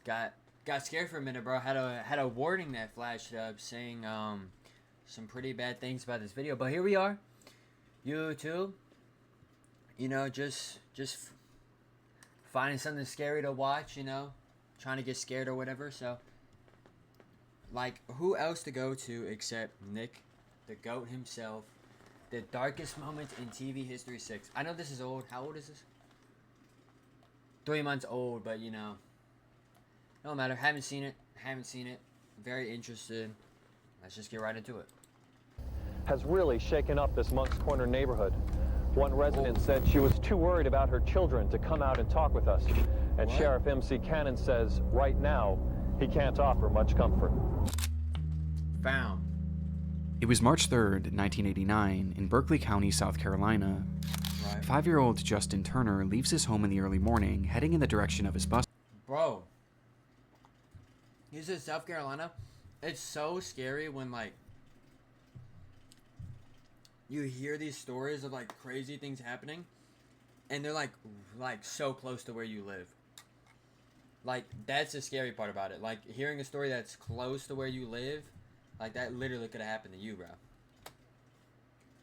got scared for a minute, bro. Had a warning that flashed up saying some pretty bad things about this video. But here we are, YouTube. You know, just finding something scary to watch. You know, trying to get scared or whatever. So, like, who else to go to except Nick, the GOAT himself? The darkest moment in TV history 6. I know this is old. How old is this? 3 months old, but you know, no matter. Haven't seen it. Very interested. Let's just get right into it. Has really shaken up this Moncks Corner neighborhood. One resident said she was too worried about her children to come out and talk with us. And What? Sheriff MC Cannon says right now he can't offer much comfort. Found. It was March 3rd, 1989, in Berkeley County, South Carolina. Right. 5-year-old Justin Turner leaves his home in the early morning, heading in the direction of his bus. Bro. He's in South Carolina. It's so scary when, like, you hear these stories of, like, crazy things happening, and they're, like so close to where you live. Like, that's the scary part about it. Like, hearing a story that's close to where you live, like, that literally could have happened to you, bro.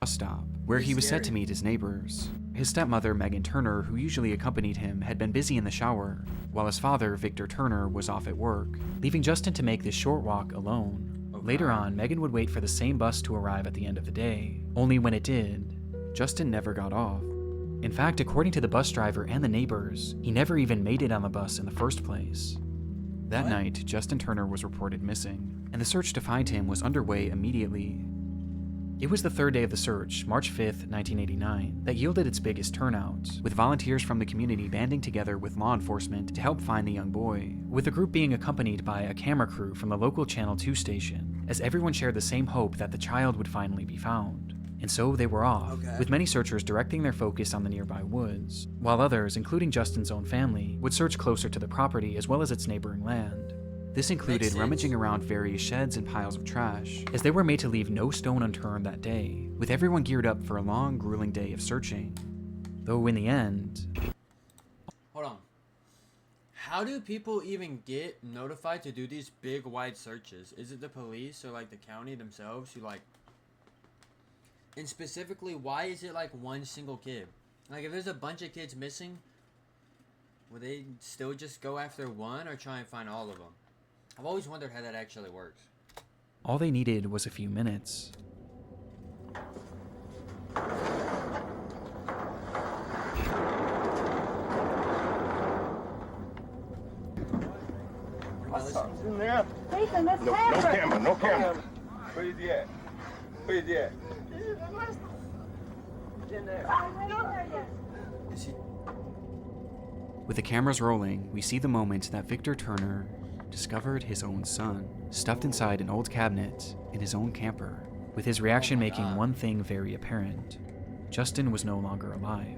Bus stop, where he was set to Scary. meet his neighbors. His stepmother, Megan Turner, who usually accompanied him, had been busy in the shower, while his father, Victor Turner, was off at work, leaving Justin to make this short walk alone. Okay. Later on, Megan would wait for the same bus to arrive at the end of the day. Only when it did, Justin never got off. In fact, according to the bus driver and the neighbors, he never even made it on the bus in the first place. That What? night, Justin Turner was reported missing, and the search to find him was underway immediately. It was the third day of the search, March 5th, 1989, that yielded its biggest turnout, with volunteers from the community banding together with law enforcement to help find the young boy, with the group being accompanied by a camera crew from the local Channel 2 station, as everyone shared the same hope that the child would finally be found. And so they were off, Okay. with many searchers directing their focus on the nearby woods, while others, including Justin's own family, would search closer to the property as well as its neighboring land. This included Makes sense. rummaging around various sheds and piles of trash, as they were made to leave no stone unturned that day, with everyone geared up for a long, grueling day of searching. Though in the end, Hold on. How do people even get notified to do these big, wide searches? Is it the police or, like, the county themselves who, like... And specifically, why is it, like, one single kid? Like, if there's a bunch of kids missing, would they still just go after one or try and find all of them? I've always wondered how that actually works. all they needed was a few minutes. Something's in there. Nathan, that's No Patrick. camera, no camera. Where is he at? Where is he at? In there. I went in there yet. Is he... With the cameras rolling, we see the moment that Victor Turner discovered his own son, stuffed inside an old cabinet in his own camper, with his reaction making one thing very apparent. Justin was no longer alive.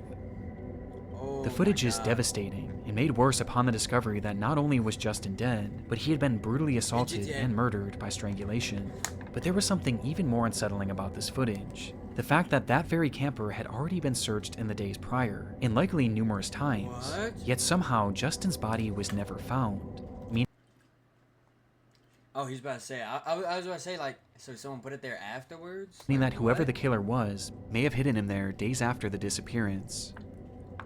Oh The footage my is God. devastating and made worse upon the discovery that not only was Justin dead, but he had been brutally assaulted dead. and murdered by strangulation. But there was something even more unsettling about this footage. The fact that that very camper had already been searched in the days prior, and likely numerous times. What? Yet somehow Justin's body was never found. Oh, he's about to say... I was about to say, like, so someone put it there afterwards? Meaning Like, that whoever what? the killer was may have hidden him there days after the disappearance.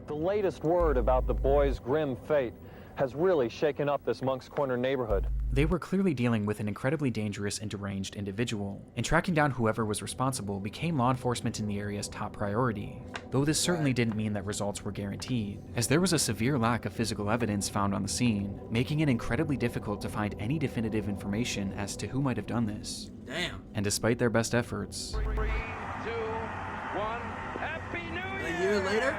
The latest word about the boy's grim fate has really shaken up this Moncks Corner neighborhood. They were clearly dealing with an incredibly dangerous and deranged individual, and tracking down whoever was responsible became law enforcement in the area's top priority. Though this certainly didn't mean that results were guaranteed, as there was a severe lack of physical evidence found on the scene, making it incredibly difficult to find any definitive information as to who might have done this. Damn. And despite their best efforts, 3, 2, 1. Happy New Year! A year later?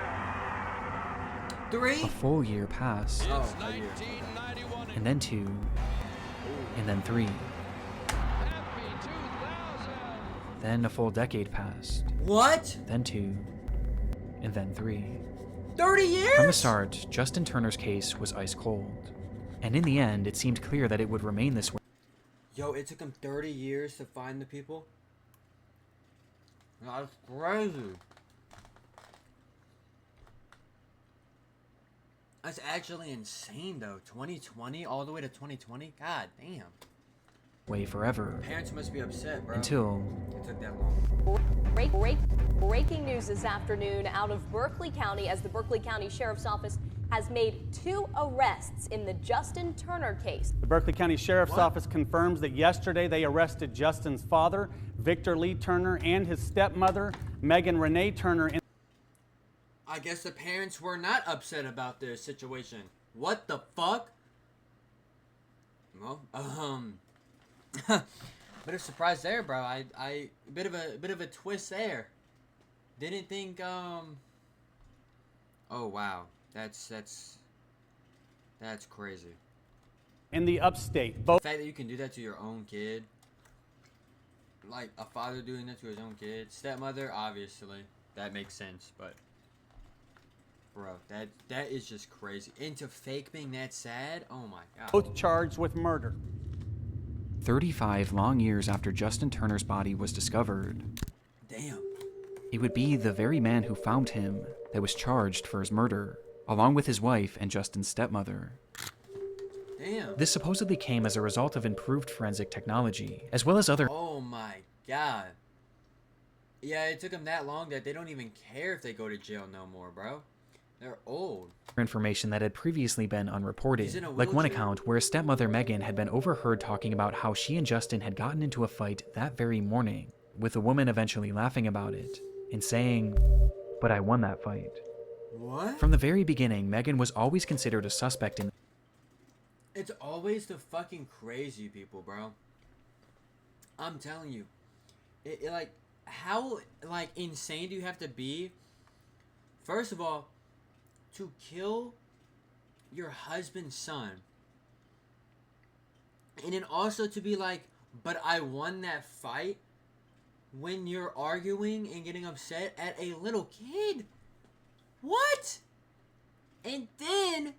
3? a full year passed, Oh, a year. 1991. and then 2, and then 3. Happy 2000. Then a full decade passed, What? then 2, and then 3. 30 years? From the start, Justin Turner's case was ice cold, and in the end, it seemed clear that it would remain this way. Yo, it took him 30 years to find the people? That's crazy. That's actually insane, though. 2020 all the way to 2020. God damn. Way forever. Parents must be upset, bro. Until It took that long. Breaking news this afternoon out of Berkeley County as the Berkeley County Sheriff's Office has made 2 arrests in the Justin Turner case. The Berkeley County Sheriff's Office confirms that yesterday they arrested Justin's father, Victor Lee Turner, and his stepmother, Megan Renee Turner. I guess the parents were not upset about their situation. What the fuck? Well, bit of surprise there, bro. I bit of a twist there. Didn't think oh wow. That's crazy. In the upstate. The fact that you can do that to your own kid. Like a father doing that to his own kid. Stepmother, obviously. That makes sense, but bro, that is just crazy. And to fake being that sad, oh my god. Both charged with murder. 35 long years after Justin Turner's body was discovered, Damn. it would be the very man who found him that was charged for his murder, along with his wife and Justin's stepmother. Damn. This supposedly came as a result of improved forensic technology, as well as other Oh my god. Yeah, it took them that long that they don't even care if they go to jail no more, bro. They're old. information that had previously been He's unreported, in a like one wheelchair. account where stepmother Megan had been overheard talking about how she and Justin had gotten into a fight that very morning, with the woman eventually laughing about it and saying, "But I won that fight." What? From the very beginning, Megan was always considered a suspect in It's always the fucking crazy people, bro. I'm telling you. It like, how, like, insane do you have to be? First of all, to kill your husband's son. And then also to be like, but I won that fight when you're arguing and getting upset at a little kid. What? And then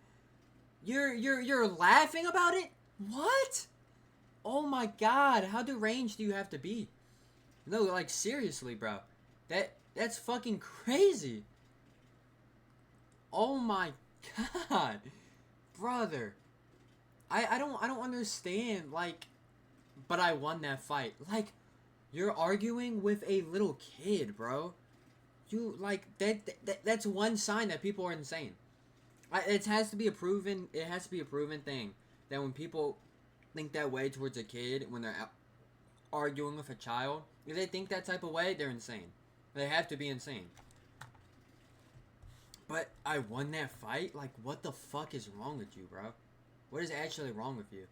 you're laughing about it? What? Oh my god, how deranged do you have to be? No, like seriously, bro. That's fucking crazy. Oh my god. Brother. I don't understand, like, but I won that fight. Like, you're arguing with a little kid, bro. You, like, that's one sign that people are insane. It has to be a proven thing that when people think that way towards a kid, when they're arguing with a child, if they think that type of way, they're insane. They have to be insane. But I won that fight? Like, what the fuck is wrong with you, bro? What is actually wrong with you?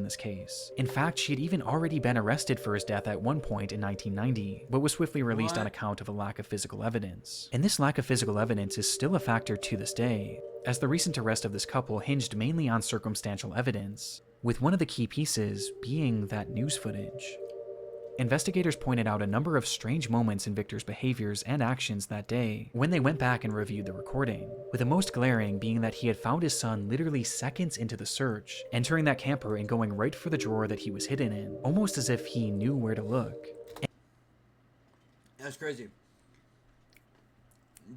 this case. In fact, she had even already been arrested for his death at one point in 1990, but was swiftly released on account of a lack of physical evidence. And this lack of physical evidence is still a factor to this day, as the recent arrest of this couple hinged mainly on circumstantial evidence, with one of the key pieces being that news footage. Investigators pointed out a number of strange moments in Victor's behaviors and actions that day when they went back and reviewed the recording, with the most glaring being that he had found his son literally seconds into the search, entering that camper and going right for the drawer that he was hidden in, almost as if he knew where to look. That's crazy.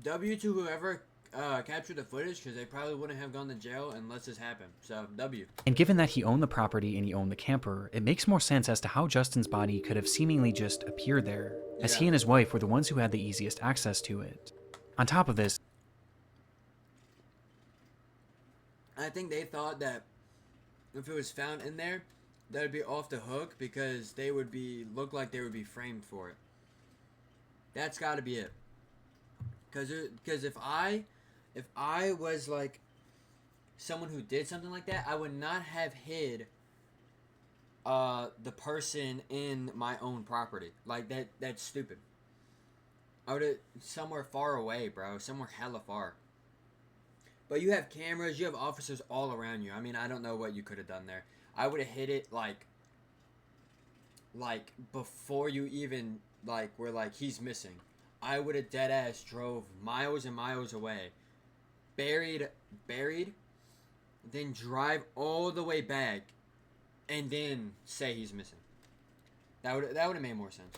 W to whoever captured the footage, because they probably wouldn't have gone to jail unless this happened. So, W. And given that he owned the property and he owned the camper, it makes more sense as to how Justin's body could have seemingly just appeared there, as he and his wife were the ones who had the easiest access to it. On top of this, I think they thought that if it was found in there, that would be off the hook because they would look like they would be framed for it. That's got to be it. Because if I was like someone who did something like that, I would not have hid the person in my own property. Like that's stupid. I would have somewhere far away, bro. Somewhere hella far. But you have cameras, you have officers all around you. I mean, I don't know what you could have done there. I would have hid it like before you even were like he's missing. I would have dead ass drove miles and miles away. Buried, then drive all the way back, and then say he's missing. That would have made more sense.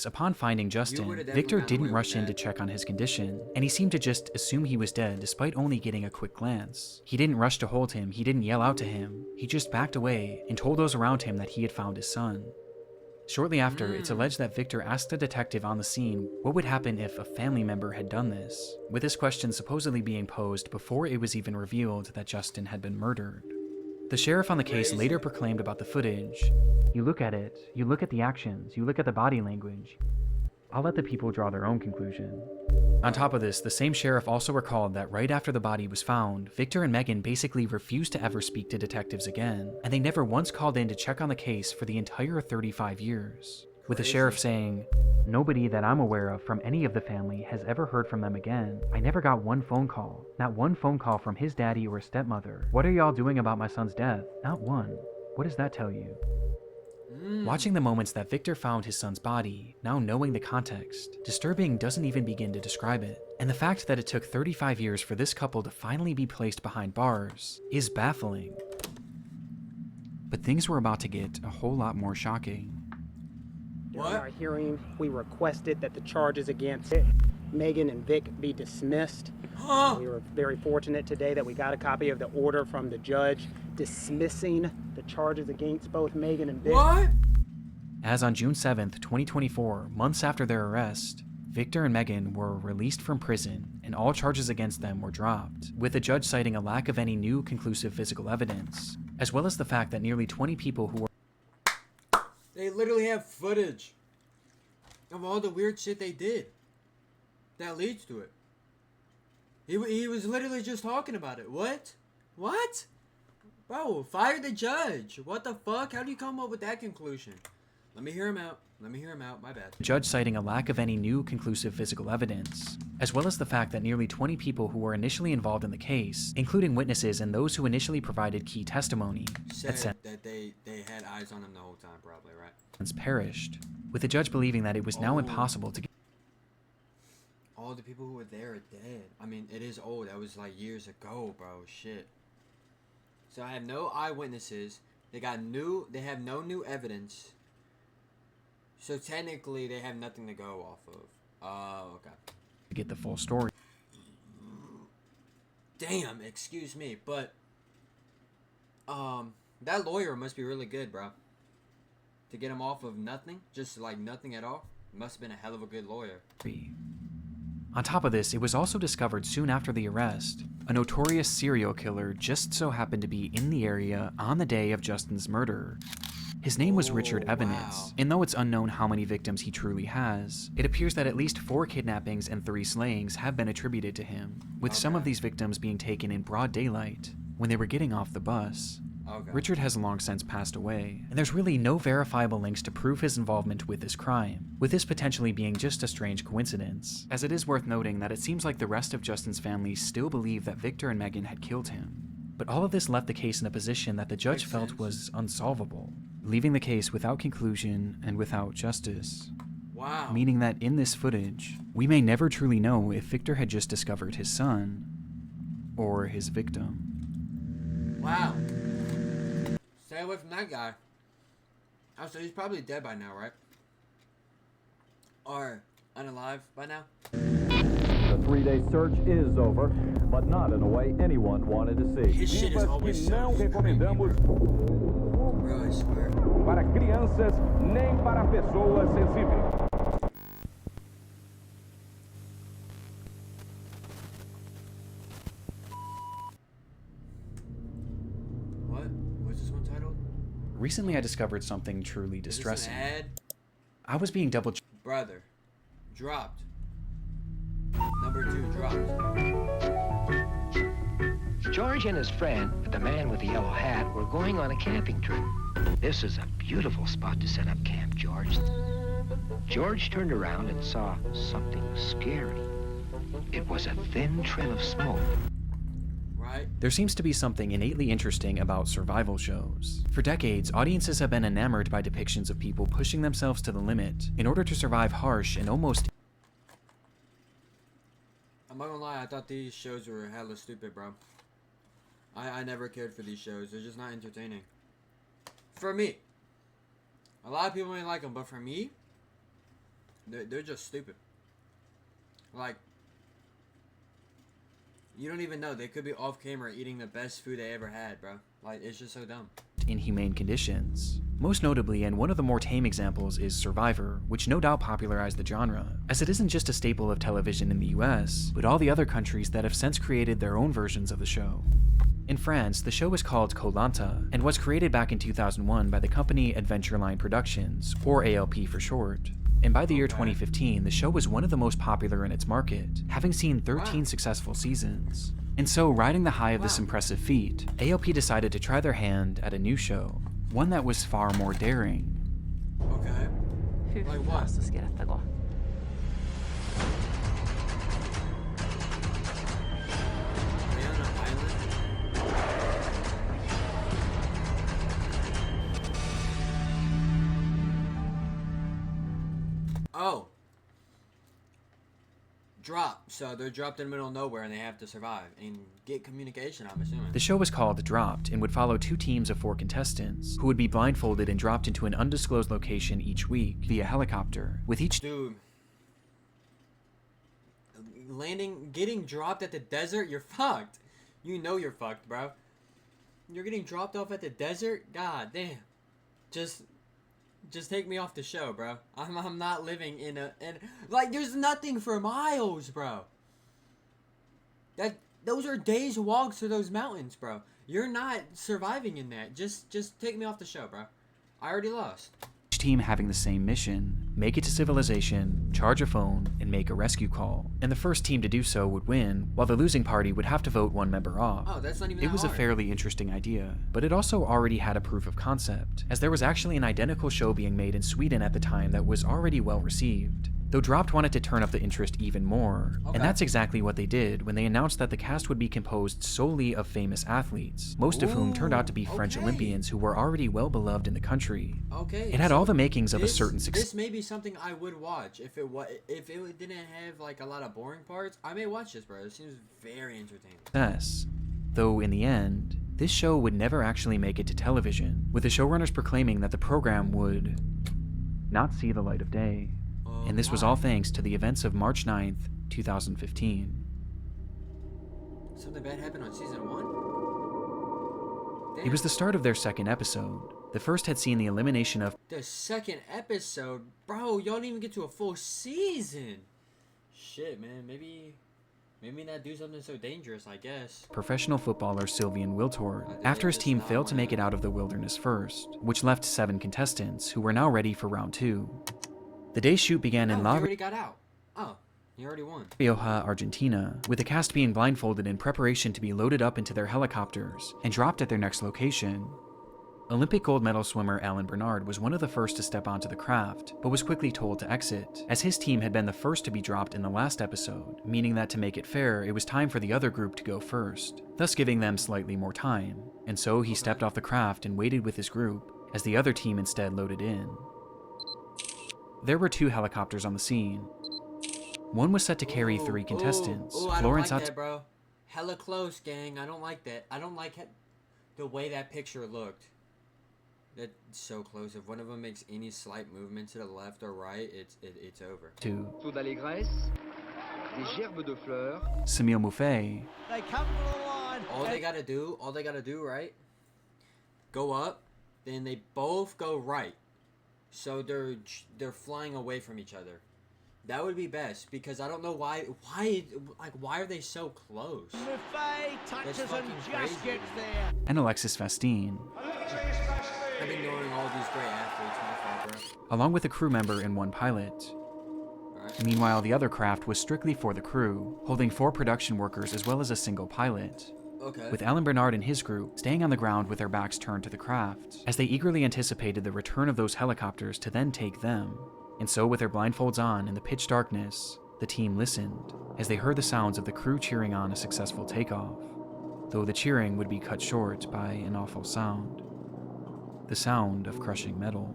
this, upon finding Justin, would've definitely Victor gotten didn't away with rush in to that. check on his condition, and he seemed to just assume he was dead despite only getting a quick glance. He didn't rush to hold him, he didn't yell out to him, he just backed away and told those around him that he had found his son. Shortly after, it's alleged that Victor asked a detective on the scene what would happen if a family member had done this, with this question supposedly being posed before it was even revealed that Justin had been murdered. The sheriff on the case later proclaimed about the footage, "You look at it, you look at the actions, you look at the body language. I'll let the people draw their own conclusion." On top of this, the same sheriff also recalled that right after the body was found, Victor and Megan basically refused to ever speak to detectives again, and they never once called in to check on the case for the entire 35 years. With the sheriff saying, "Nobody that I'm aware of from any of the family has ever heard from them again. I never got one phone call. Not one phone call from his daddy or stepmother. What are y'all doing about my son's death? Not one. What does that tell you?" Watching the moments that Victor found his son's body, now knowing the context, disturbing doesn't even begin to describe it. And the fact that it took 35 years for this couple to finally be placed behind bars is baffling. But things were about to get a whole lot more shocking. During What? our hearing, we requested that the charges against Megan and Vic be dismissed. Huh? We were very fortunate today that we got a copy of the order from the judge dismissing the charges against both Megan and Vic. What? As on June 7th, 2024, months after their arrest, Victor and Megan were released from prison and all charges against them were dropped, with the judge citing a lack of any new conclusive physical evidence, as well as the fact that nearly 20 people who were They literally have footage of all the weird shit they did that leads to it. He was literally just talking about it. What? What? Bro, fire the judge. What the fuck? How do you come up with that conclusion? Let me hear him out. Let me hear him out. My bad. the judge citing a lack of any new conclusive physical evidence, as well as the fact that nearly 20 people who were initially involved in the case, including witnesses and those who initially provided key testimony, Said that they had eyes on him the whole time, probably, right? since perished, with the judge believing that it was now Oh. impossible to get All the people who were there are dead. I mean, it is old. That was like years ago, bro. Shit. So I have no eyewitnesses. They have no new evidence. So technically, they have nothing to go off of. Oh, okay. the full story. Damn, excuse me, but that lawyer must be really good, bro. To get him off of nothing, just like nothing at all. Must have been a hell of a good lawyer. On top of this, it was also discovered soon after the arrest, a notorious serial killer just so happened to be in the area on the day of Justin's murder. His name was Richard Oh, Ebenitz, wow. and though it's unknown how many victims he truly has, it appears that at least 4 kidnappings and 3 slayings have been attributed to him, with some of Okay. these victims being taken in broad daylight when they were getting off the bus. Okay. Richard has long since passed away, and there's really no verifiable links to prove his involvement with this crime, with this potentially being just a strange coincidence, as it is worth noting that it seems like the rest of Justin's family still believe that Victor and Megan had killed him. But all of this left the case in a position that the judge Makes felt sense. was unsolvable, leaving the case without conclusion and without justice. Wow. Meaning that in this footage, we may never truly know if Victor had just discovered his son or his victim. Wow. Stay away from that guy. Oh, so he's probably dead by now, right? Or unalive by now? The 3-day search is over, but not in a way anyone wanted to see. His shit is Vivas always que so não creepy, recomendamos bro, I swear. para crianças nem para pessoas sensíveis. What? What's this one titled? Recently, I discovered something truly Is this distressing. an ad? I was being double Brother. Dropped. Number 2 dropped. George and his friend, the man with the yellow hat, were going on a camping trip. This is a beautiful spot to set up camp, George. George turned around and saw something scary. It was a thin trail of smoke. Right? There seems to be something innately interesting about survival shows. For decades, audiences have been enamored by depictions of people pushing themselves to the limit in order to survive harsh and almost I'm not gonna lie, I thought these shows were hella stupid, bro. I never cared for these shows. They're just not entertaining. For me. A lot of people may like them, but for me, They're just stupid. Like, you don't even know. They could be off camera eating the best food they ever had, bro. Like, it's just so dumb. Inhumane conditions. Most notably, and one of the more tame examples, is Survivor, which no doubt popularized the genre, as it isn't just a staple of television in the US, but all the other countries that have since created their own versions of the show. In France, the show is called Koh-Lanta, and was created back in 2001 by the company Adventureline Productions, or ALP for short. And by the year 2015, the show was one of the most popular in its market, having seen 13 successful seasons. And so, riding the high of this impressive feat, ALP decided to try their hand at a new show, one that was far more daring. Okay. Like what? Oh. Drop. So they're dropped in the middle of nowhere and they have to survive and get communication, I'm assuming. The show was called Dropped and would follow 2 teams of 4 contestants who would be blindfolded and dropped into an undisclosed location each week via helicopter, with each Dude. Getting dropped at the desert, you're fucked. You know you're fucked, bro. You're getting dropped off at the desert? God damn. Just take me off the show, bro. I'm not living in like, there's nothing for miles, bro. Those are days walks through those mountains, bro. You're not surviving in that. Just take me off the show, bro. I already lost. team having the same mission: make it to civilization, charge a phone, and make a rescue call. And the first team to do so would win, while the losing party would have to vote one member off. Oh, that's not even It that was hard. a fairly interesting idea, but it also already had a proof of concept, as there was actually an identical show being made in Sweden at the time that was already well received. Though Dropped wanted to turn up the interest even more, Okay. and that's exactly what they did when they announced that the cast would be composed solely of famous athletes, most of whom turned out to be French okay. Olympians who were already well beloved in the country. Okay. It had so all the makings of a this- certain success. This may be something I would watch if it didn't have like a lot of boring parts. I may watch this, bro. It seems very entertaining. Though in the end, this show would never actually make it to television, with the showrunners proclaiming that the program would not see the light of day. And this was all thanks to the events of March 9th, 2015. Something bad happened on season 1? It was the start of their second episode. The first had seen the elimination of The second episode? Bro, y'all didn't even get to a full season. Shit, man. Maybe not do something so dangerous, I guess. professional footballer Sylvian Wiltord after his team failed to make it out of the wilderness first, which left 7 contestants who were now ready for round 2. The day's shoot began in He La already got out. Oh, he already won. Rioja, Argentina, with the cast being blindfolded in preparation to be loaded up into their helicopters and dropped at their next location. Olympic gold medal swimmer Alan Bernard was one of the first to step onto the craft, but was quickly told to exit, as his team had been the first to be dropped in the last episode, meaning that to make it fair, it was time for the other group to go first, thus giving them slightly more time. And so he stepped off the craft and waited with his group, as the other team instead loaded in. There were 2 helicopters on the scene. One was set to carry 3 contestants. Ooh, I don't Florence like that, bro. Hella close, gang. I don't like that. I don't like the way that picture looked. That's so close. If one of them makes any slight movement to the left or right, it's over. to Taux d'allégresse, des gerbes de fleurs. Semil Mouffe, They come to the line. All they gotta do, right? Go up, then they both go right. So they're flying away from each other. That would be best, because I don't know why are they so close? Buffet touches and fucking just crazy. gets there. and Alexis Vastine, I've been knowing all these great athletes, my fault, bro. along with a crew member and 1 pilot. Alright. Meanwhile, the other craft was strictly for the crew, holding 4 production workers as well as a single pilot, Okay. with Alan Bernard and his group staying on the ground with their backs turned to the craft, as they eagerly anticipated the return of those helicopters to then take them. And so, with their blindfolds on in the pitch darkness, the team listened, as they heard the sounds of the crew cheering on a successful takeoff, though the cheering would be cut short by an awful sound. The sound of crushing metal.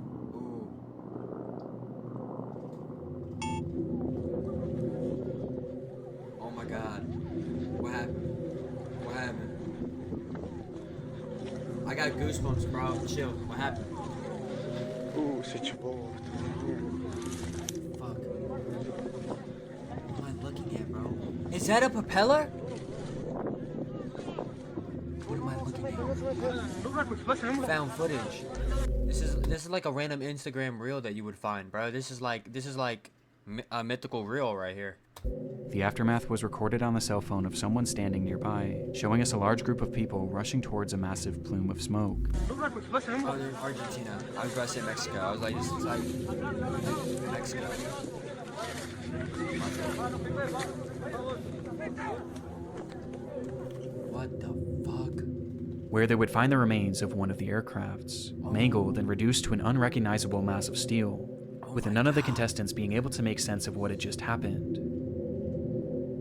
Oh my god. What happened? What happened? I got goosebumps, bro. Chill. What happened? Ooh, c'est beau. Fuck. that a propeller? What am I looking at? Found footage. This is like a random Instagram reel that you would find, bro. This is like a mythical reel right here. The aftermath was recorded on the cell phone of someone standing nearby, showing us a large group of people rushing towards a massive plume of smoke. Oh, they're in Argentina. I was about to say Mexico. I was like, this is like Mexico. What the fuck? Where they would find the remains of one of the aircrafts, mangled and reduced to an unrecognizable mass of steel, with none of the contestants being able to make sense of what had just happened.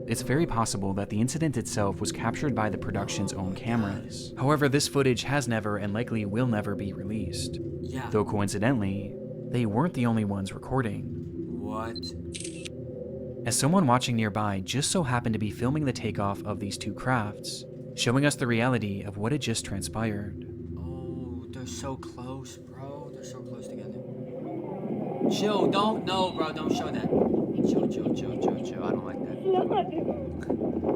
It's very possible that the incident itself was captured by the production's own cameras. However, this footage has never and likely will never be released. Yeah. Though coincidentally, they weren't the only ones recording. What? As someone watching nearby just so happened to be filming the takeoff of these two crafts, showing us the reality of what had just transpired. Oh, they're so close, bro. They're so close together. Chill, don't show that. Chill. I don't like that.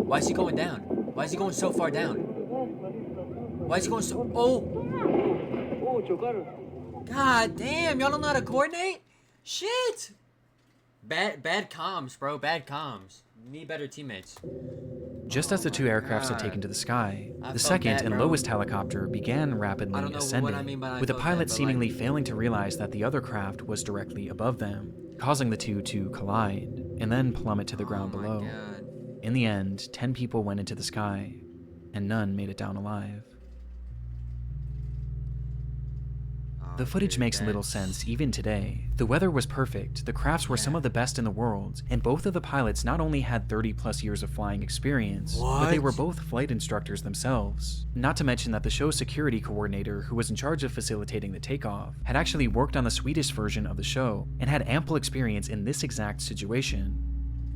Why is he going down? Why is he going so far down? Why is he going so... Oh! God damn, y'all don't know how to coordinate? Shit! Bad comms, bro. Bad comms. Need better teammates. Just as the two aircrafts had taken to the sky, the second and lowest helicopter began rapidly ascending, with the pilot seemingly failing to realize that the other craft was directly above them, causing the two to collide, and then plummet to the ground below. God. In the end, 10 people went into the sky, and none made it down alive. The footage makes little sense even today. The weather was perfect, the crafts were some of the best in the world, and both of the pilots not only had 30+ years of flying experience, but they were both flight instructors themselves. Not to mention that the show's security coordinator, who was in charge of facilitating the takeoff, had actually worked on the Swedish version of the show and had ample experience in this exact situation.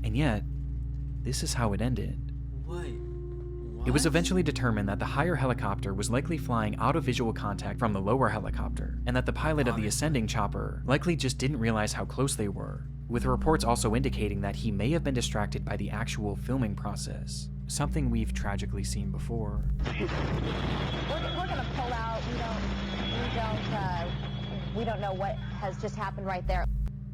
And yet, this is how it ended. What? It was eventually determined that the higher helicopter was likely flying out of visual contact from the lower helicopter, and that the pilot of the ascending chopper likely just didn't realize how close they were, with reports also indicating that he may have been distracted by the actual filming process, something we've tragically seen before. We're gonna pull out. We don't know what has just happened right there.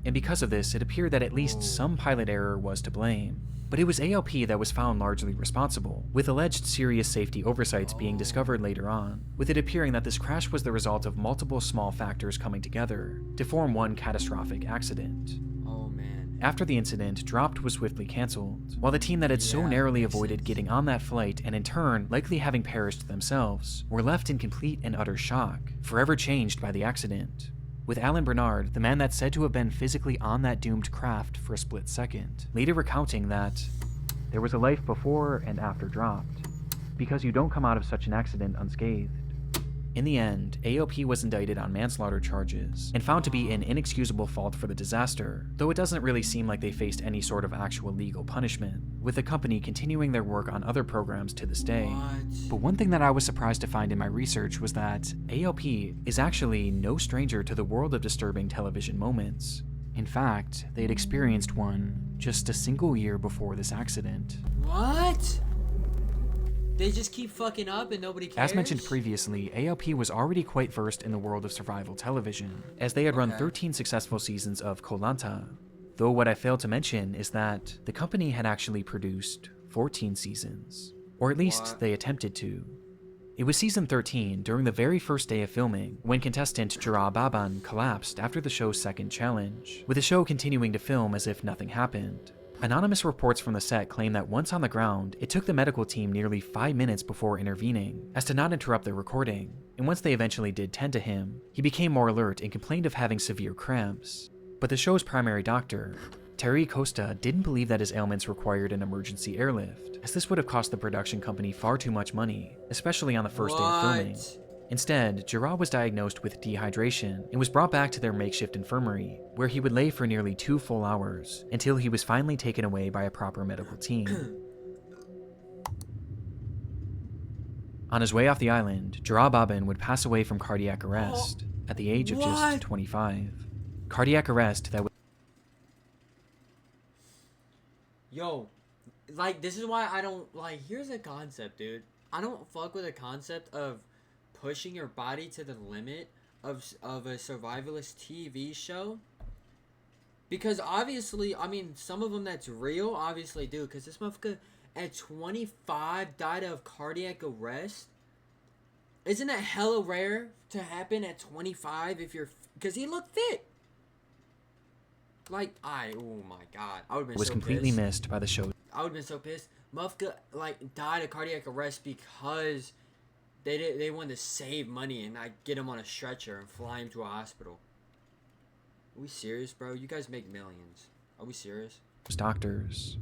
And because of this, it appeared that at least some pilot error was to blame. But it was ALP that was found largely responsible, with alleged serious safety oversights being discovered later on, with it appearing that this crash was the result of multiple small factors coming together to form one catastrophic accident. Oh man. After the incident, Dropped was swiftly cancelled, while the team that had so narrowly avoided getting on that flight and in turn likely having perished themselves, were left in complete and utter shock, forever changed by the accident. With Alan Bernard, the man that's said to have been physically on that doomed craft for a split second, later recounting that there was a life before and after Dropped, because you don't come out of such an accident unscathed. In the end, AOP was indicted on manslaughter charges and found to be an inexcusable fault for the disaster, though it doesn't really seem like they faced any sort of actual legal punishment, with the company continuing their work on other programs to this day. But one thing that I was surprised to find in my research was that AOP is actually no stranger to the world of disturbing television moments. In fact, they had experienced one just a single year before this accident. What? They just keep fucking up and nobody cares? As mentioned previously, AOP was already quite versed in the world of survival television, as they had run 13 successful seasons of Koh Lanta. Though what I failed to mention is that the company had actually produced 14 seasons. Or at least they attempted to. It was season 13, during the very first day of filming, when contestant Jura Baban collapsed after the show's second challenge, with the show continuing to film as if nothing happened. Anonymous reports from the set claim that once on the ground, it took the medical team nearly 5 minutes before intervening, as to not interrupt their recording, and once they eventually did tend to him, he became more alert and complained of having severe cramps. But the show's primary doctor, Terry Costa, didn't believe that his ailments required an emergency airlift, as this would have cost the production company far too much money, especially on the first day of filming. Instead, Jura was diagnosed with dehydration and was brought back to their makeshift infirmary, where he would lay for nearly 2 full hours, until he was finally taken away by a proper medical team. On his way off the island, Jura Baban would pass away from cardiac arrest at the age of just 25. Cardiac arrest that was... Yo, like, this is why I don't, like, here's a concept, dude. I don't fuck with the concept of pushing your body to the limit of a survivalist TV show. Because obviously, I mean, some of them that's real, obviously do. Because this motherfucker at 25 died of cardiac arrest. Isn't that hella rare to happen at 25 if you're... Because he looked fit. Like, oh my god. I would have been was so completely pissed. missed by the show. I would have been so pissed. Mufka, like, died of cardiac arrest because they wanted to save money and, like, get him on a stretcher and fly him to a hospital. Are we serious, bro? You guys make millions. Are we serious? Doctors.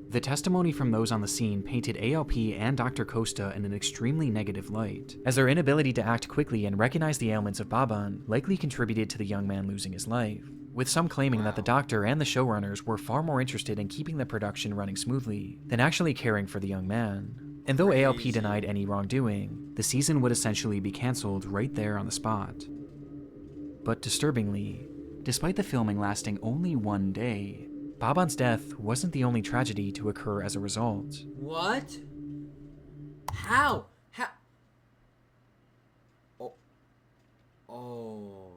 The testimony from those on the scene painted ALP and Dr. Costa in an extremely negative light, as their inability to act quickly and recognize the ailments of Baban likely contributed to the young man losing his life, with some claiming that the doctor and the showrunners were far more interested in keeping the production running smoothly than actually caring for the young man. And though ALP denied any wrongdoing, the season would essentially be cancelled right there on the spot. But disturbingly, despite the filming lasting only one day, Baban's death wasn't the only tragedy to occur as a result. What? How? Oh.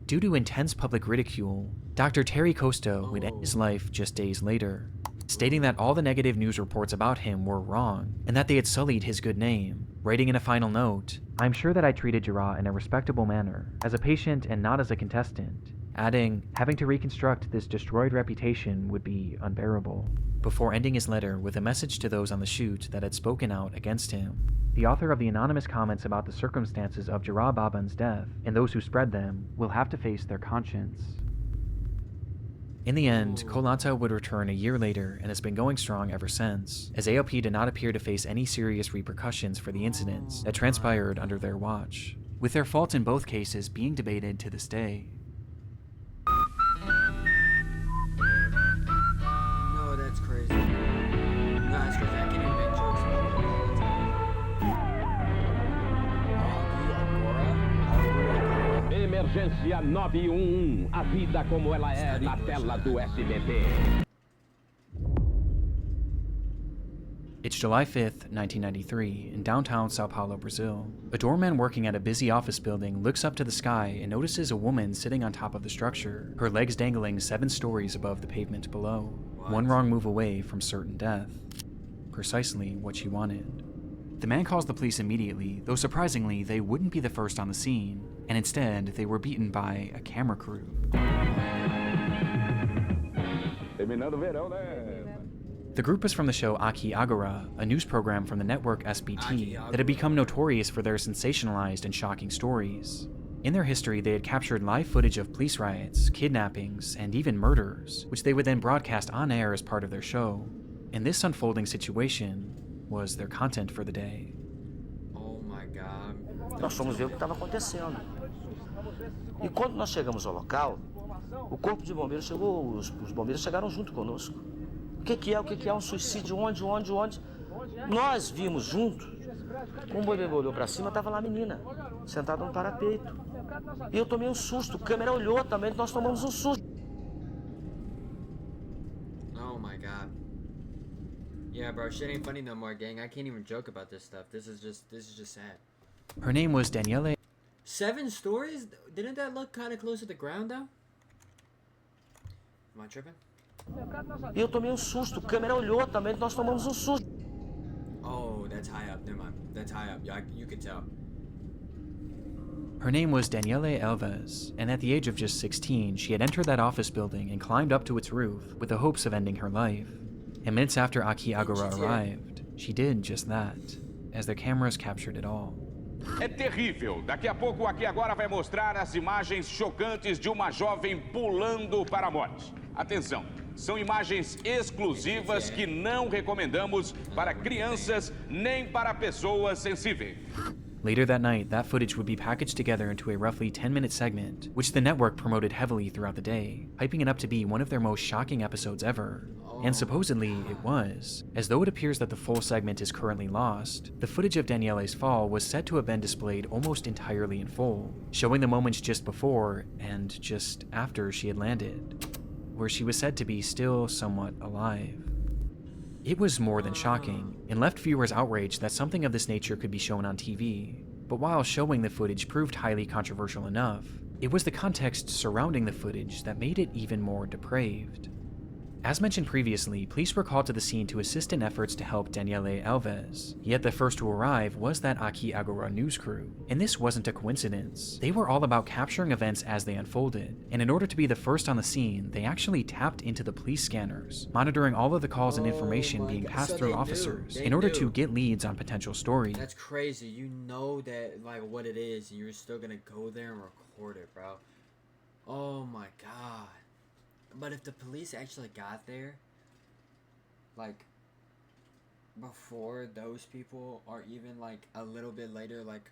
Due to intense public ridicule, Dr. Terry Costa would end his life just days later, stating that all the negative news reports about him were wrong and that they had sullied his good name, writing in a final note, "I'm sure that I treated Jarrah in a respectable manner, as a patient and not as a contestant," adding, "having to reconstruct this destroyed reputation would be unbearable," before ending his letter with a message to those on the shoot that had spoken out against him. The author of the anonymous comments about the circumstances of Jarrah Baban's death, and those who spread them, will have to face their conscience. In the end, Koh Lanta would return a year later and has been going strong ever since, as ALP did not appear to face any serious repercussions for the incidents that transpired under their watch, with their fault in both cases being debated to this day. No, that's crazy. No, that's crazy. I can't even make jokes about that all the time. Emergência 911, a vida como ela é na tela do SBT. It's July 5th, 1993, in downtown Sao Paulo, Brazil. A doorman working at a busy office building looks up to the sky and notices a woman sitting on top of the structure, her legs dangling 7 stories above the pavement below, one wrong move away from certain death. Precisely what she wanted. The man calls the police immediately, though surprisingly, they wouldn't be the first on the scene, and instead, they were beaten by a camera crew. The group was from the show Aqui Agora, a news program from the network SBT that had become notorious for their sensationalized and shocking stories. In their history, they had captured live footage of police riots, kidnappings, and even murders, which they would then broadcast on air as part of their show. And this unfolding situation was their content for the day. Oh my god. Nós fomos ver o que estava acontecendo. E quando nós chegamos ao local, o corpo de bombeiros chegou, os bombeiros chegaram junto conosco. O que é um suicídio? Onde? Nós vimos junto. Um bombeiro olhou para cima, estava lá a menina, sentada no parapeito. E eu tomei um susto, a câmera olhou também, nós tomamos um susto. Oh my god. Yeah, bro, shit ain't funny no more, gang. I can't even joke about this stuff. This is just sad. Her name was Daniele. 7 stories? Didn't that look kind of close to the ground, though? Am I tripping? E eu tomei um susto, a câmera olhou também, nós tomamos um susto. Oh, that's high up. Never mind. That's high up. You could tell. Her name was Daniele Alves, and at the age of just 16, she had entered that office building and climbed up to its roof with the hopes of ending her life. And minutes after Aqui Agora arrived, she did just that, as their cameras captured it all. É terrível. Daqui a pouco o Aqui Agora vai mostrar as imagens chocantes de uma jovem pulando para a morte. Atenção, são imagens exclusivas que não recomendamos para crianças nem para pessoas sensíveis. Later that night, that footage would be packaged together into a roughly 10-minute segment, which the network promoted heavily throughout the day, hyping it up to be one of their most shocking episodes ever. And supposedly, it was. As though it appears that the full segment is currently lost, the footage of Daniele's fall was said to have been displayed almost entirely in full, showing the moments just before and just after she had landed, where she was said to be still somewhat alive. It was more than shocking, and left viewers outraged that something of this nature could be shown on TV. But while showing the footage proved highly controversial enough, it was the context surrounding the footage that made it even more depraved. As mentioned previously, police were called to the scene to assist in efforts to help Daniele Alves, yet the first to arrive was that Aqui Agora news crew. And this wasn't a coincidence. They were all about capturing events as they unfolded, and in order to be the first on the scene, they actually tapped into the police scanners, monitoring all of the calls and information being passed through officers in order to get leads on potential stories. That's crazy. You know that, like, what it is, and you're still gonna go there and record it, bro. Oh my god. But if the police actually got there, like, before those people, or even, like, a little bit later, like,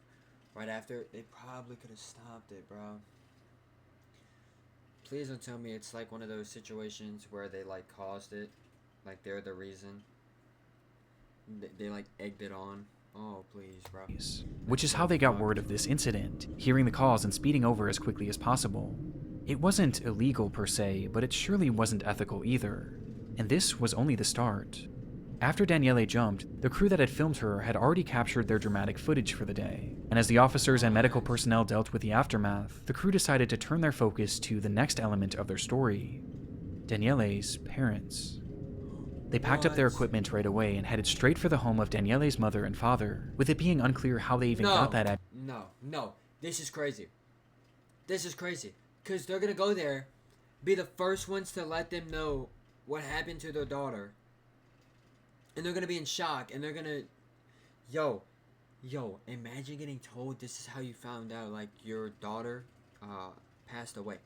right after, they probably could have stopped it, bro. Please don't tell me it's, like, one of those situations where they, like, caused it. Like, they're the reason. They like, egged it on. Oh, please, bro. Which is how they got word of this incident, hearing the calls and speeding over as quickly as possible. It wasn't illegal per se, but it surely wasn't ethical either. And this was only the start. After Daniele jumped, the crew that had filmed her had already captured their dramatic footage for the day. And as the officers and medical personnel dealt with the aftermath, the crew decided to turn their focus to the next element of their story: Daniele's parents. They packed up their equipment right away and headed straight for the home of Daniele's mother and father, with it being unclear how they even got that No, this is crazy. This is crazy. Because they're going to go there, be the first ones to let them know what happened to their daughter. And they're going to be in shock, and they're going to... Yo, imagine getting told this is how you found out, like, your daughter passed away.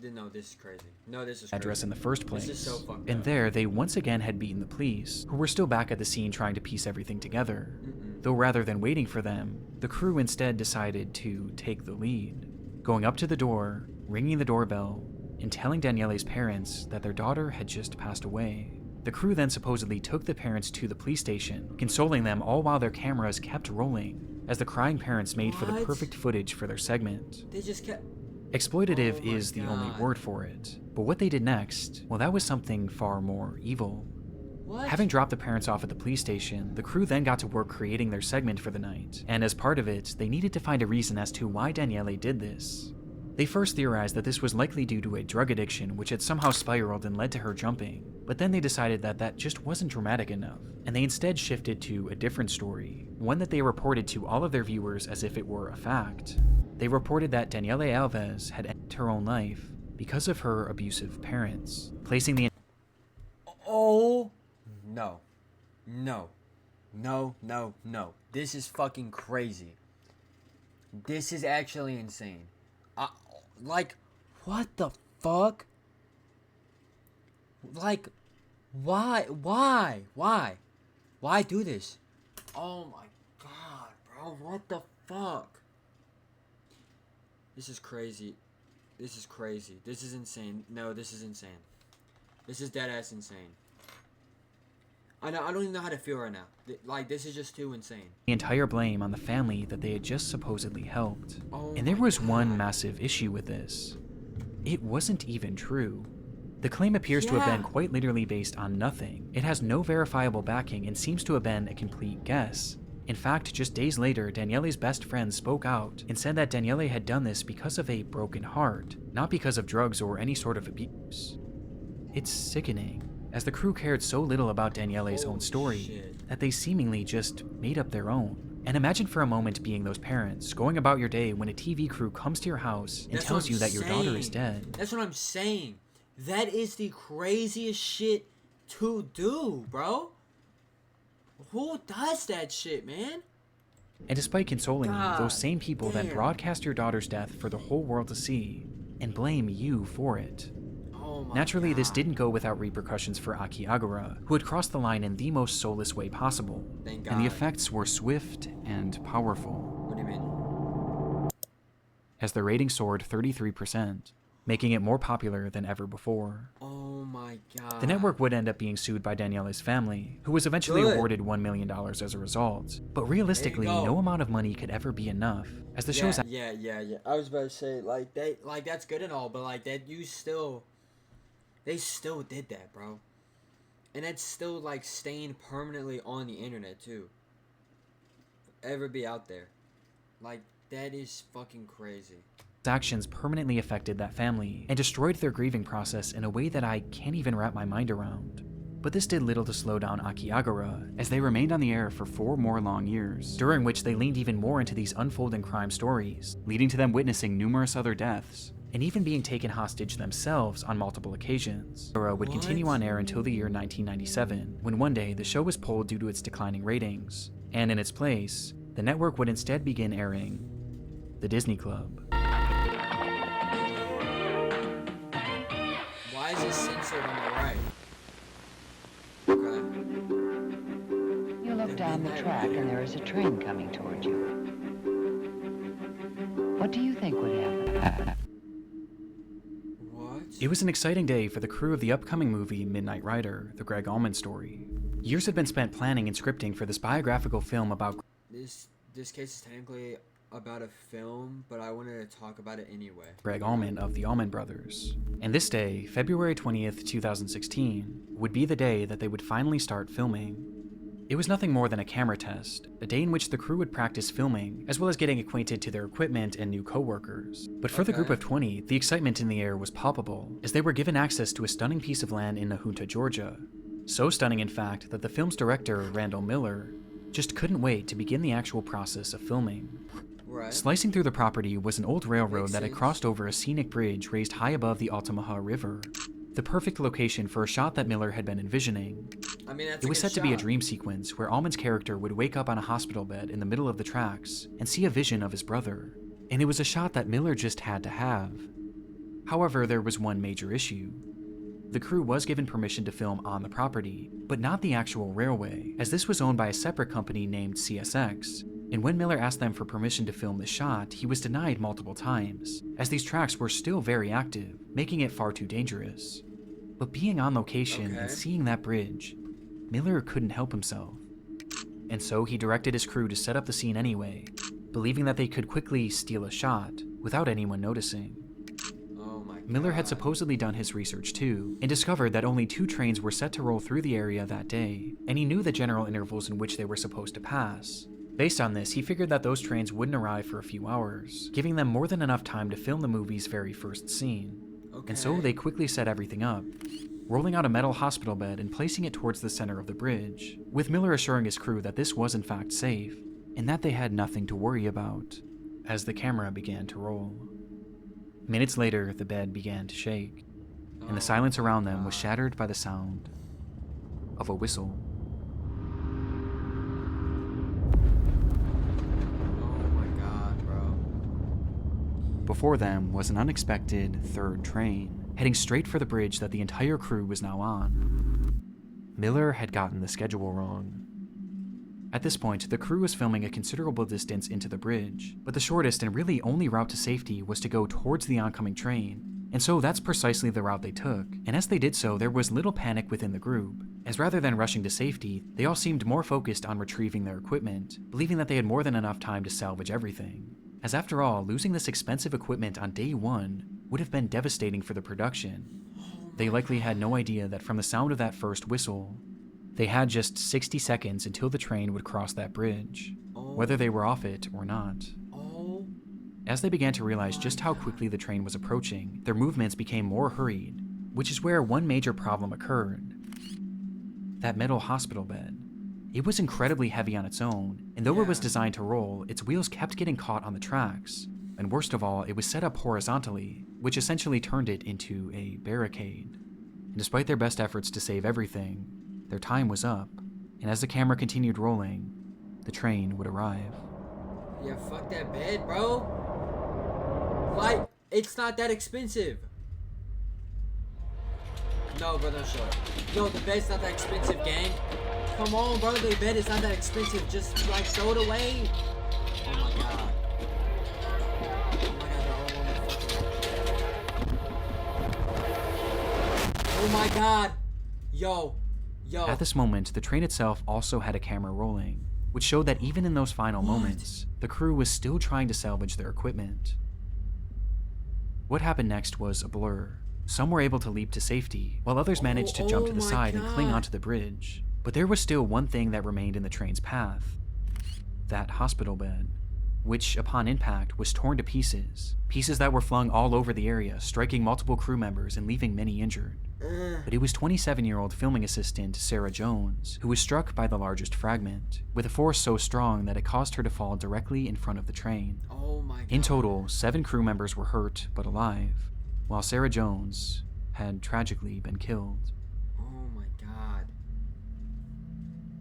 No, this is crazy. No, this is crazy. Address in the first place. This is so fucked and up. there, they once again had beaten the police, who were still back at the scene trying to piece everything together. Though rather than waiting for them, the crew instead decided to take the lead, going up to the door, ringing the doorbell, and telling Daniele's parents that their daughter had just passed away. The crew then supposedly took the parents to the police station, consoling them all while their cameras kept rolling, as the crying parents made for the perfect footage for their segment. They just kept... Exploitative is the only word for it, but what they did next, well, that was something far more evil. What? Having dropped the parents off at the police station, the crew then got to work creating their segment for the night, and as part of it, they needed to find a reason as to why Daniele did this. They first theorized that this was likely due to a drug addiction which had somehow spiraled and led to her jumping, but then they decided that that just wasn't dramatic enough, and they instead shifted to a different story, one that they reported to all of their viewers as if it were a fact. They reported that Daniele Alves had ended her own life because of her abusive parents, placing the... Oh, no. This is fucking crazy. This is actually insane. Like, what the fuck? Like, why? Why do this? Oh my god, bro, what the fuck? This is crazy. This is insane. No, this is insane. This is dead ass insane. I don't even know how to feel right now. Like, this is just too insane. The entire blame on the family that they had just supposedly helped. And there was one massive issue with this. It wasn't even true. The claim appears to have been quite literally based on nothing. It has no verifiable backing and seems to have been a complete guess. In fact, just days later, Daniele's best friend spoke out and said that Daniele had done this because of a broken heart, not because of drugs or any sort of abuse. It's sickening, as the crew cared so little about Daniele's own story that they seemingly just made up their own. And imagine for a moment being those parents, going about your day when a TV crew comes to your house and tells you that your daughter is dead. That's what I'm saying. That is the craziest shit to do, bro. Who does that shit, man? And despite consoling you, those same people then broadcast your daughter's death for the whole world to see and blame you for it. Oh Oh my Naturally, this God. didn't go without repercussions for Akiagara, who had crossed the line in the most soulless way possible. Thank And the God. effects were swift and powerful, What do you mean? as the rating soared 33%, making it more popular than ever before. Oh my God. The network would end up being sued by Daniela's family, who was eventually Good. awarded $1 million as a result. But realistically, go. no amount of money could ever be enough, as the show's Yeah. I was about to say, like, that's good and all, but like that, they still did that, bro. And that's still like staying permanently on the internet too. Ever be out there, like that is fucking crazy. actions permanently affected that family and destroyed their grieving process in a way that I can't even wrap my mind around. But this did little to slow down Akiagara, as they remained on the air for 4 more long years, during which they leaned even more into these unfolding crime stories, leading to them witnessing numerous other deaths, and even being taken hostage themselves on multiple occasions. Akiagara would continue on air until the year 1997, when one day the show was pulled due to its declining ratings, and in its place, the network would instead begin airing The Disney Club. Why is this censored on the right? Okay. You look down the track and there is a train coming toward you. What do you think would happen? What? It was an exciting day for the crew of the upcoming movie Midnight Rider, the Greg Allman story. Years had been spent planning and scripting for this biographical film about This case is technically about a film, but I wanted to talk about it anyway. Greg Allman of the Allman Brothers. And this day, February 20th, 2016, would be the day that they would finally start filming. It was nothing more than a camera test, a day in which the crew would practice filming, as well as getting acquainted to their equipment and new co-workers. But for the group of 20, the excitement in the air was palpable, as they were given access to a stunning piece of land in Nahunta, Georgia. So stunning, in fact, that the film's director, Randall Miller, just couldn't wait to begin the actual process of filming. Right. Slicing through the property was an old railroad Makes that had sense. crossed over a scenic bridge raised high above the Altamaha River. The perfect location for a shot that Miller had been envisioning. I mean, that's It a was good set to be a shot. dream sequence where Allman's character would wake up on a hospital bed in the middle of the tracks and see a vision of his brother. And it was a shot that Miller just had to have. However, there was one major issue. The crew was given permission to film on the property, but not the actual railway, as this was owned by a separate company named CSX. And when Miller asked them for permission to film the shot, he was denied multiple times, as these tracks were still very active, making it far too dangerous. But being on location and seeing that bridge, Miller couldn't help himself. And so he directed his crew to set up the scene anyway, believing that they could quickly steal a shot without anyone noticing. Miller had supposedly done his research too, and discovered that only 2 trains were set to roll through the area that day, and he knew the general intervals in which they were supposed to pass. Based on this, he figured that those trains wouldn't arrive for a few hours, giving them more than enough time to film the movie's very first scene. And so they quickly set everything up, rolling out a metal hospital bed and placing it towards the center of the bridge, with Miller assuring his crew that this was in fact safe, and that they had nothing to worry about, as the camera began to roll. Minutes later, the bed began to shake, and the silence around them was shattered by the sound of a whistle. Oh my god, bro. Before them was an unexpected third train, heading straight for the bridge that the entire crew was now on. Miller had gotten the schedule wrong. At this point, the crew was filming a considerable distance into the bridge, but the shortest and really only route to safety was to go towards the oncoming train, and so that's precisely the route they took. And as they did so, there was little panic within the group, as rather than rushing to safety, they all seemed more focused on retrieving their equipment, believing that they had more than enough time to salvage everything. As after all, losing this expensive equipment on day 1 would have been devastating for the production. They likely had no idea that from the sound of that first whistle, they had just 60 seconds until the train would cross that bridge, whether they were off it or not. As they began to realize just how quickly the train was approaching, their movements became more hurried, which is where one major problem occurred. That metal hospital bed. It was incredibly heavy on its own, and though it was designed to roll, its wheels kept getting caught on the tracks. And worst of all, it was set up horizontally, which essentially turned it into a barricade. And despite their best efforts to save everything, their time was up, and as the camera continued rolling, the train would arrive. Yeah, fuck that bed, bro. Like, it's not that expensive. No, bro, don't show it. Yo, the bed's not that expensive, gang. Come on, bro, the bed is not that expensive. Just, like, throw it away. Oh, my God. Oh, my God. Yo. At this moment, the train itself also had a camera rolling, which showed that even in those final moments, the crew was still trying to salvage their equipment. What happened next was a blur. Some were able to leap to safety, while others managed to jump to the side and cling onto the bridge. But there was still one thing that remained in the train's path: that hospital bed, which, upon impact, was torn to pieces. Pieces that were flung all over the area, striking multiple crew members and leaving many injured. But it was 27-year-old filming assistant Sarah Jones who was struck by the largest fragment, with a force so strong that it caused her to fall directly in front of the train. Oh my God. In total, 7 crew members were hurt but alive, while Sarah Jones had tragically been killed. Oh my God.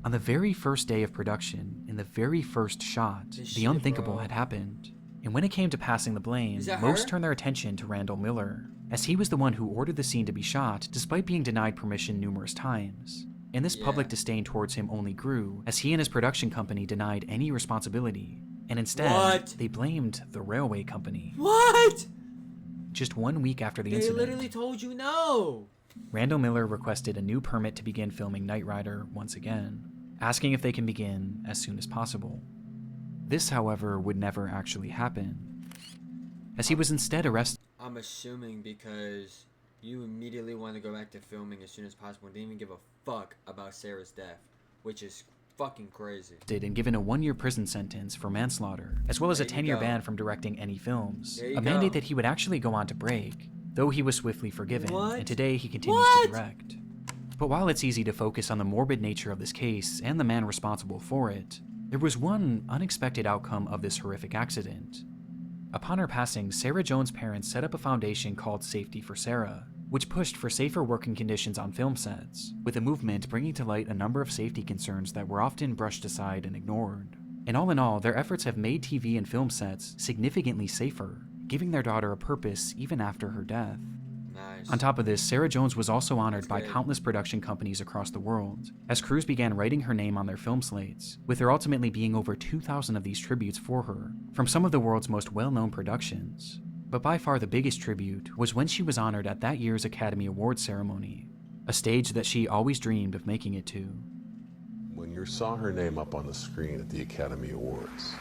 On the very first day of production, in the very first shot, the unthinkable had happened. And when it came to passing the blame, most turned their attention to Randall Miller, as he was the one who ordered the scene to be shot despite being denied permission numerous times. And this public disdain towards him only grew, as he and his production company denied any responsibility, and instead, they blamed the railway company. What? Just 1 week after the They incident, literally told you no. Randall Miller requested a new permit to begin filming Knight Rider once again, asking if they can begin as soon as possible. This, however, would never actually happen, as he was instead arrested. I'm assuming because you immediately want to go back to filming as soon as possible and didn't even give a fuck about Sarah's death, which is fucking crazy. And given a 1-year prison sentence for manslaughter, as well as a 10-year ban from directing any films, a mandate that he would actually go on to break, though he was swiftly forgiven, and today he continues to direct. But while it's easy to focus on the morbid nature of this case and the man responsible for it, there was one unexpected outcome of this horrific accident. Upon her passing, Sarah Jones' parents set up a foundation called Safety for Sarah, which pushed for safer working conditions on film sets, with the movement bringing to light a number of safety concerns that were often brushed aside and ignored. And all in all, their efforts have made TV and film sets significantly safer, giving their daughter a purpose even after her death. Nice. On top of this, Sarah Jones was also honored by countless production companies across the world, as crews began writing her name on their film slates, with there ultimately being over 2,000 of these tributes for her, from some of the world's most well-known productions. But by far the biggest tribute was when she was honored at that year's Academy Awards ceremony, a stage that she always dreamed of making it to. When you saw her name up on the screen at the Academy Awards,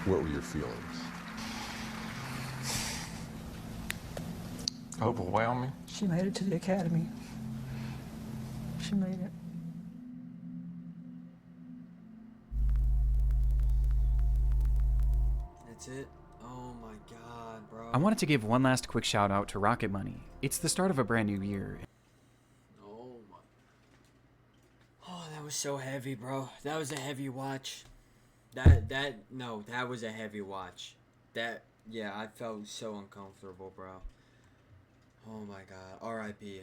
what were your feelings? Overwhelming. She made it to the Academy. She made it. That's it? Oh my God, bro. I wanted to give one last quick shout out to Rocket Money. It's the start of a brand new year. Oh my. Oh, that was so heavy, bro. That was a heavy watch. That was a heavy watch. Yeah, I felt so uncomfortable, bro. Oh my God. R.I.P.